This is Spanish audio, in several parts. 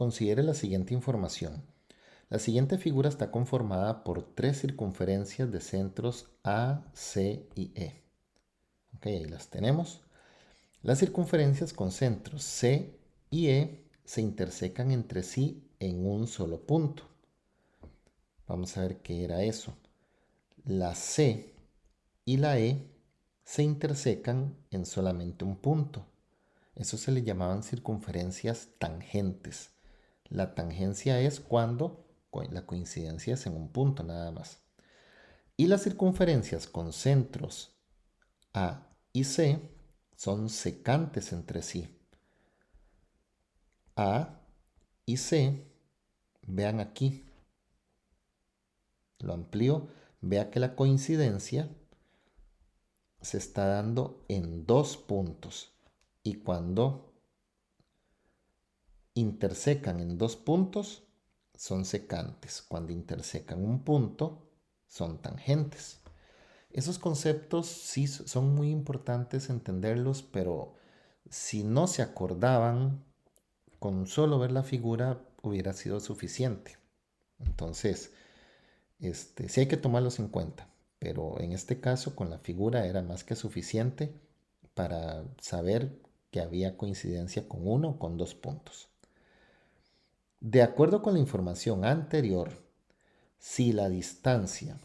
considere la siguiente información. La siguiente figura está conformada por tres circunferencias de centros A, C y E. Ok, ahí las tenemos. Las circunferencias con centros C y E se intersecan entre sí en un solo punto. Vamos a ver qué era eso. La C y la E se intersecan en solamente un punto. Eso se le llamaban circunferencias tangentes. La tangencia es cuando la coincidencia es en un punto nada más. Y las circunferencias con centros A y C son secantes entre sí. A y C, vean aquí, lo amplío, vea que la coincidencia se está dando en dos puntos. Y cuando intersecan en dos puntos, son secantes. Cuando intersecan un punto, son tangentes. Esos conceptos sí son muy importantes entenderlos, pero si no se acordaban, con solo ver la figura hubiera sido suficiente. Entonces, sí hay que tomarlos en cuenta, pero en este caso con la figura era más que suficiente para saber que había coincidencia con uno o con dos puntos. De acuerdo con la información anterior, si la distancia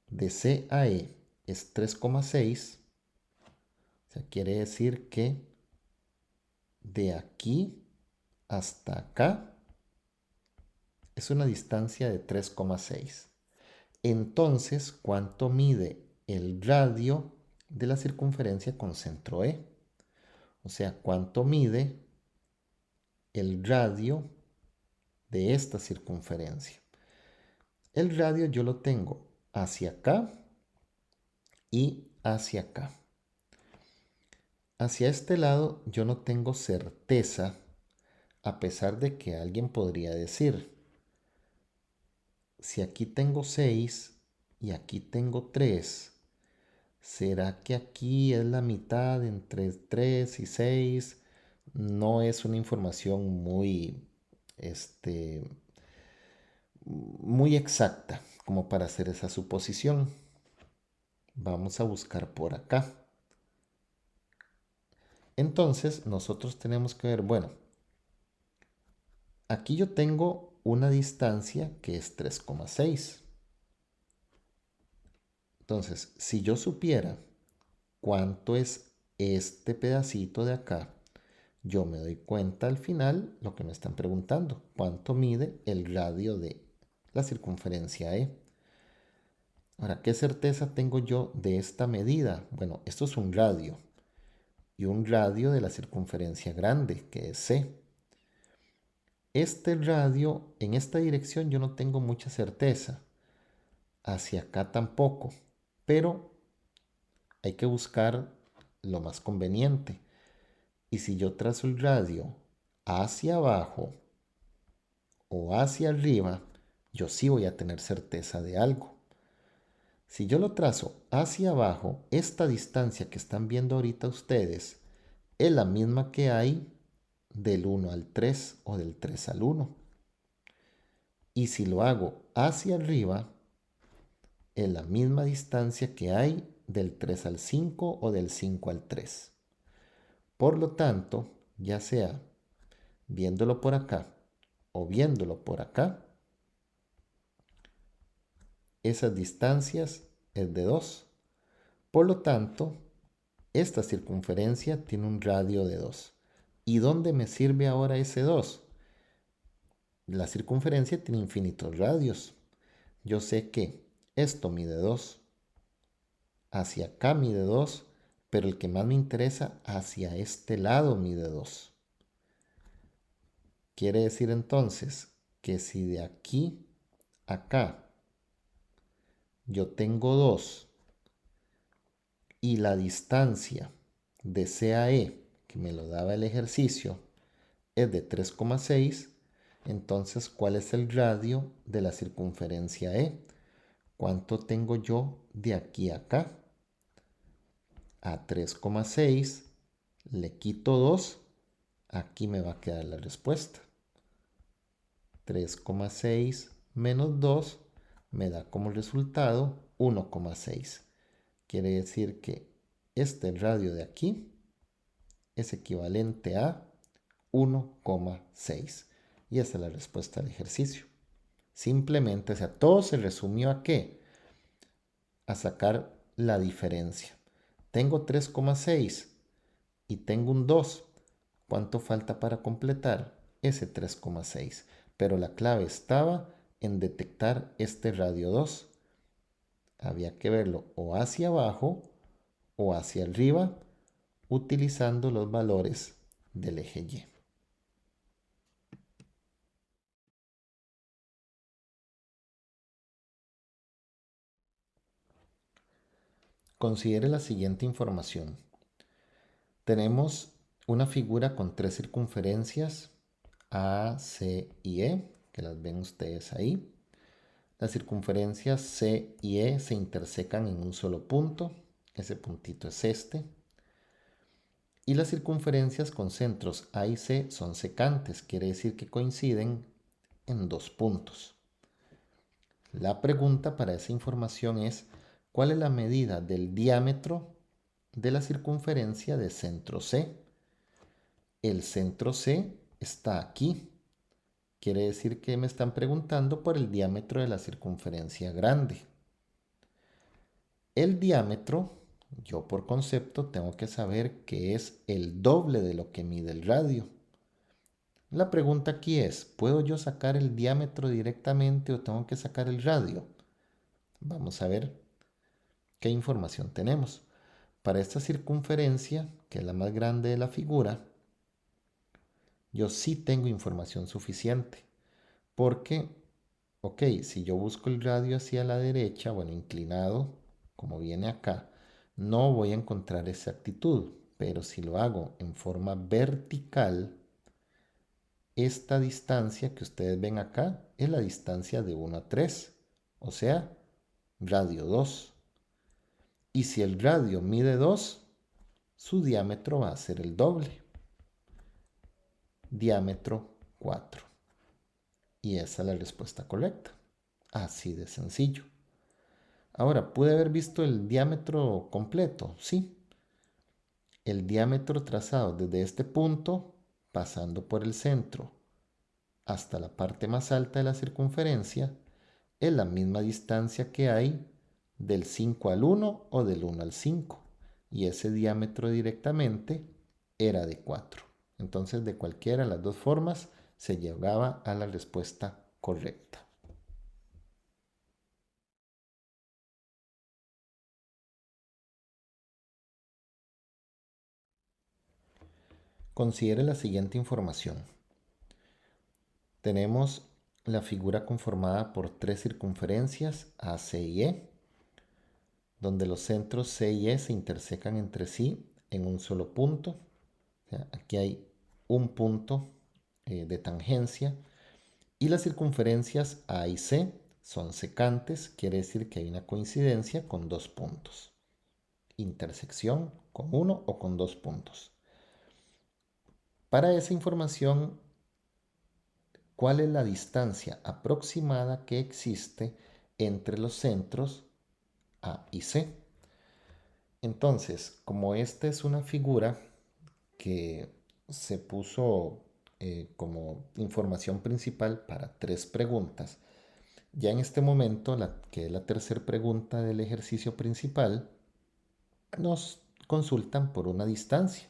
de C a E es 3,6, o sea, quiere decir que de aquí hasta acá es una distancia de 3,6. Entonces, ¿cuánto mide el radio de la circunferencia con centro E? O sea, ¿cuánto mide el radio de esta circunferencia? El radio yo lo tengo hacia acá y hacia acá. Hacia este lado yo no tengo certeza, a pesar de que alguien podría decir, si aquí tengo 6 y aquí tengo 3, ¿será que aquí es la mitad entre 3 y 6? No es una información este, muy exacta como para hacer esa suposición. Vamos a buscar por acá. Entonces nosotros tenemos que ver, bueno, aquí yo tengo una distancia que es 3,6. Entonces, si yo supiera cuánto es este pedacito de acá, yo me doy cuenta al final lo que me están preguntando, cuánto mide el radio de la circunferencia E. Ahora, ¿qué certeza tengo yo de esta medida? Bueno, esto es un radio y un radio de la circunferencia grande, que es C. Este radio, en esta dirección yo no tengo mucha certeza, hacia acá tampoco, pero hay que buscar lo más conveniente. Y si yo trazo el radio hacia abajo o hacia arriba, yo sí voy a tener certeza de algo. Si yo lo trazo hacia abajo, esta distancia que están viendo ahorita ustedes es la misma que hay del 1 al 3 o del 3 al 1. Y si lo hago hacia arriba, es la misma distancia que hay del 3 al 5 o del 5 al 3. Por lo tanto, ya sea viéndolo por acá o viéndolo por acá, esas distancias es de 2. Por lo tanto, esta circunferencia tiene un radio de 2. ¿Y dónde me sirve ahora ese 2? La circunferencia tiene infinitos radios. Yo sé que esto mide 2, hacia acá mide 2, pero el que más me interesa, hacia este lado mide 2. Quiere decir entonces que si de aquí a acá yo tengo 2 y la distancia de C a E, que me lo daba el ejercicio, es de 3,6, entonces ¿cuál es el radio de la circunferencia E? ¿Cuánto tengo yo de aquí a acá? A 3,6 le quito 2, aquí me va a quedar la respuesta. 3,6 menos 2 me da como resultado 1,6. Quiere decir que este radio de aquí es equivalente a 1,6. Y esa es la respuesta al ejercicio. Simplemente, o sea, todo se resumió a qué? A sacar la diferencia. Tengo 3,6 y tengo un 2. ¿Cuánto falta para completar? Ese 3,6. Pero la clave estaba en detectar este radio 2. Había que verlo o hacia abajo o hacia arriba utilizando los valores del eje Y. Considere la siguiente información. Tenemos una figura con tres circunferencias A, C y E, que las ven ustedes ahí. Las circunferencias C y E se intersecan en un solo punto. Ese puntito es este. Y las circunferencias con centros A y C son secantes, quiere decir que coinciden en dos puntos. La pregunta para esa información es, ¿cuál es la medida del diámetro de la circunferencia de centro C? El centro C está aquí. Quiere decir que me están preguntando por el diámetro de la circunferencia grande. El diámetro, yo por concepto tengo que saber que es el doble de lo que mide el radio. La pregunta aquí es, ¿puedo yo sacar el diámetro directamente o tengo que sacar el radio? Vamos a ver qué información tenemos. Para esta circunferencia, que es la más grande de la figura, yo sí tengo información suficiente. Porque, ok, si yo busco el radio hacia la derecha, bueno, inclinado, como viene acá, no voy a encontrar exactitud. Pero si lo hago en forma vertical, esta distancia que ustedes ven acá es la distancia de 1 a 3, o sea, radio 2. Y si el radio mide 2, su diámetro va a ser el doble, diámetro 4. Y esa es la respuesta correcta. Así de sencillo. Ahora, ¿pude haber visto el diámetro completo? Sí. El diámetro trazado desde este punto, pasando por el centro hasta la parte más alta de la circunferencia, es la misma distancia que hay del 5 al 1 o del 1 al 5. Y ese diámetro directamente era de 4. Entonces, de cualquiera de las dos formas, se llegaba a la respuesta correcta. Considere la siguiente información. Tenemos la figura conformada por tres circunferencias A, C y E, donde los centros C y E se intersecan entre sí en un solo punto. O sea, aquí hay un punto de tangencia y las circunferencias A y C son secantes, quiere decir que hay una coincidencia con dos puntos. Intersección con uno o con dos puntos. Para esa información, ¿cuál es la distancia aproximada que existe entre los centros A y C? Entonces, como esta es una figura que se puso como información principal para tres preguntas, ya en este momento, que es la tercera pregunta del ejercicio principal, nos consultan por una distancia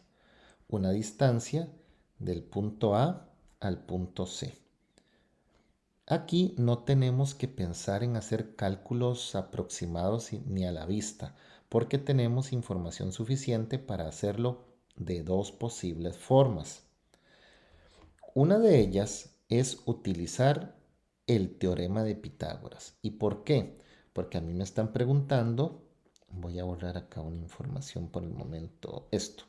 del punto A al punto C. Aquí no tenemos que pensar en hacer cálculos aproximados ni a la vista, porque tenemos información suficiente para hacerlo de dos posibles formas. Una de ellas es utilizar el teorema de Pitágoras. ¿Y por qué? Porque a mí me están preguntando, voy a borrar acá una información por el momento, esto,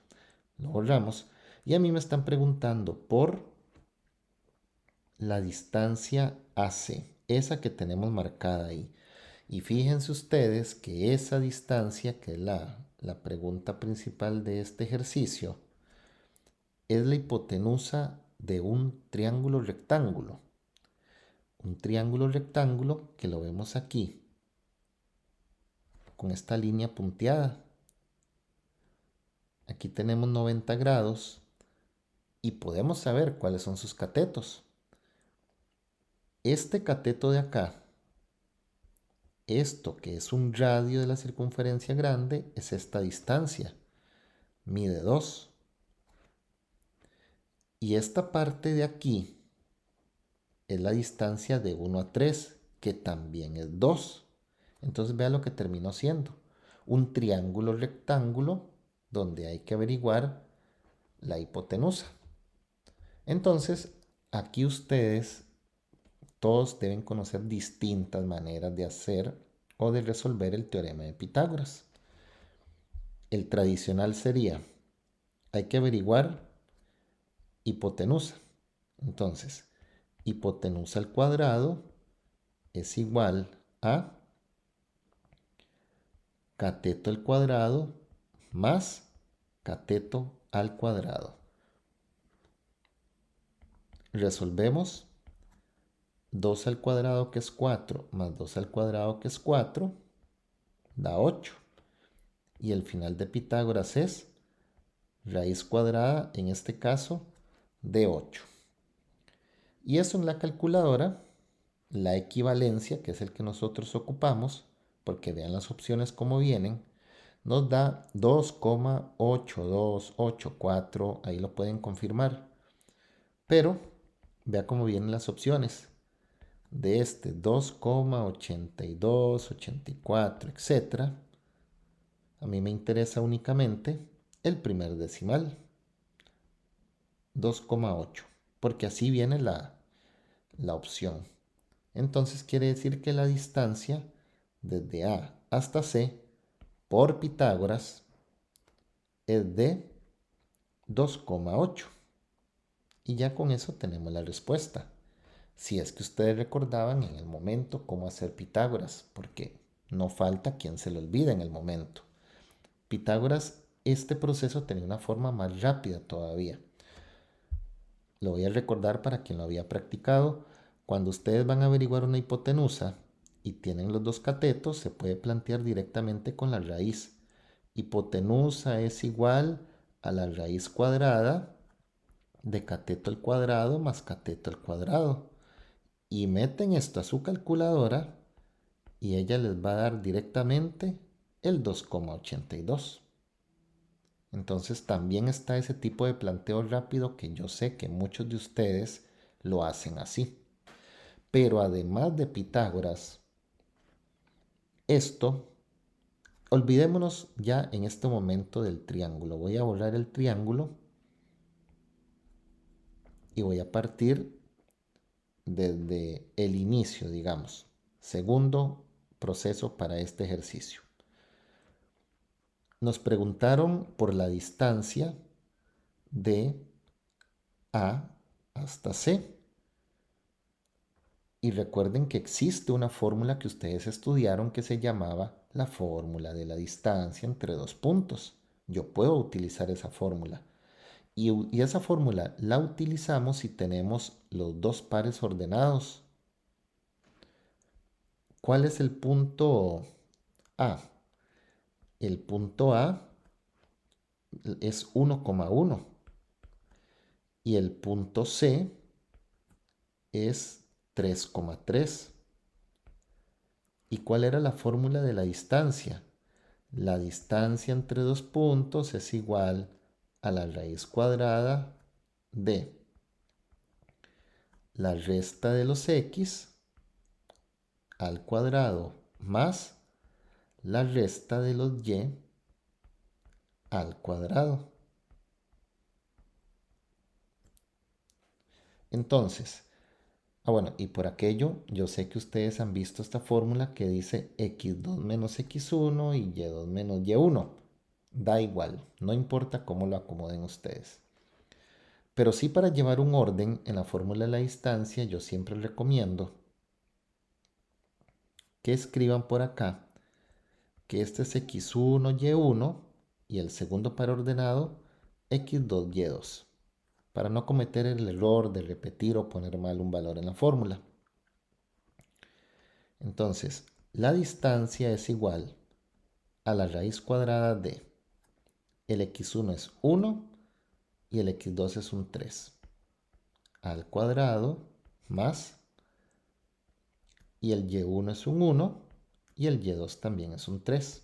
lo borramos, y a mí me están preguntando por la distancia AC, esa que tenemos marcada ahí. Y fíjense ustedes que esa distancia, que es la pregunta principal de este ejercicio, es la hipotenusa de un triángulo rectángulo. un triángulo rectángulo que lo vemos aquí, con esta línea punteada. Aquí tenemos 90 grados y podemos saber cuáles son sus catetos. Este cateto de acá, esto que es un radio de la circunferencia grande, es esta distancia, mide 2. Y esta parte de aquí es la distancia de 1 a 3, que también es 2. Entonces vea lo que terminó siendo. Un triángulo rectángulo donde hay que averiguar la hipotenusa. Entonces, aquí ustedes todos deben conocer distintas maneras de hacer o de resolver el teorema de Pitágoras. El tradicional sería, hay que averiguar hipotenusa. Entonces, hipotenusa al cuadrado es igual a cateto al cuadrado más cateto al cuadrado. Resolvemos 2 al cuadrado que es 4 más 2 al cuadrado que es 4 da 8. Y el final de Pitágoras es raíz cuadrada, en este caso, de 8. Y eso en la calculadora, la equivalencia, que es el que nosotros ocupamos, porque vean las opciones como vienen, nos da 2,8284, ahí lo pueden confirmar. Pero vea cómo vienen las opciones. De este 2,82, 84, etc. A mí me interesa únicamente el primer decimal, 2,8, porque así viene la opción. Entonces quiere decir que la distancia desde A hasta C por Pitágoras es de 2,8. Y ya con eso tenemos la respuesta. Si es que ustedes recordaban en el momento cómo hacer Pitágoras, porque no falta quien se lo olvide en el momento. Pitágoras, este proceso tenía una forma más rápida todavía. Lo voy a recordar para quien lo había practicado. Cuando ustedes van a averiguar una hipotenusa y tienen los dos catetos, se puede plantear directamente con la raíz. Hipotenusa es igual a la raíz cuadrada de cateto al cuadrado más cateto al cuadrado. Y meten esto a su calculadora y ella les va a dar directamente el 2,82. Entonces también está ese tipo de planteo rápido que yo sé que muchos de ustedes lo hacen así. Pero además de Pitágoras, esto, olvidémonos ya en este momento del triángulo. Voy a borrar el triángulo y voy a partir desde el inicio, digamos. Segundo proceso para este ejercicio. Nos preguntaron por la distancia de A hasta C. Y recuerden que existe una fórmula que ustedes estudiaron que se llamaba la fórmula de la distancia entre dos puntos. Yo puedo utilizar esa fórmula. Y esa fórmula la utilizamos si tenemos los dos pares ordenados. ¿Cuál es el punto A? El punto A es 1,1 y el punto C es 3,3. ¿Y cuál era la fórmula de la distancia? La distancia entre dos puntos es igual a la raíz cuadrada de la resta de los x al cuadrado más la resta de los y al cuadrado. Entonces, bueno, y por aquello, yo sé que ustedes han visto esta fórmula que dice x2 menos x1 y y2 menos y1. Da igual, no importa cómo lo acomoden ustedes. Pero sí, para llevar un orden en la fórmula de la distancia, yo siempre recomiendo que escriban por acá que este es x1, y1 y el segundo par ordenado x2, y2, para no cometer el error de repetir o poner mal un valor en la fórmula. Entonces, la distancia es igual a la raíz cuadrada de el x1 es 1 y el x2 es un 3 al cuadrado más, y el y1 es un 1 y el y2 también es un 3.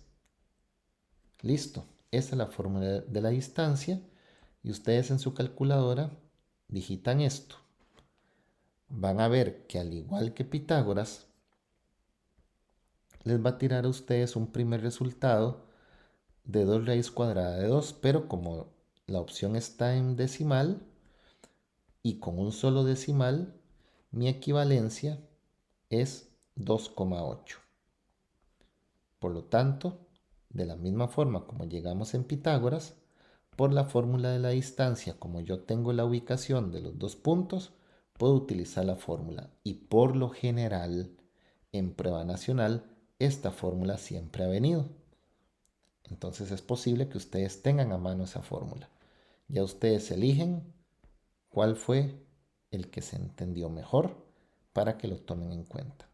Listo, esa es la fórmula de la distancia y ustedes en su calculadora digitan esto. Van a ver que al igual que Pitágoras, les va a tirar a ustedes un primer resultado de 2 raíz cuadrada de 2, pero como la opción está en decimal y con un solo decimal, mi equivalencia es 2,8. Por lo tanto, de la misma forma como llegamos en Pitágoras, por la fórmula de la distancia, como yo tengo la ubicación de los dos puntos, puedo utilizar la fórmula. Y por lo general, en prueba nacional, esta fórmula siempre ha venido. Entonces es posible que ustedes tengan a mano esa fórmula. Ya ustedes eligen cuál fue el que se entendió mejor para que lo tomen en cuenta.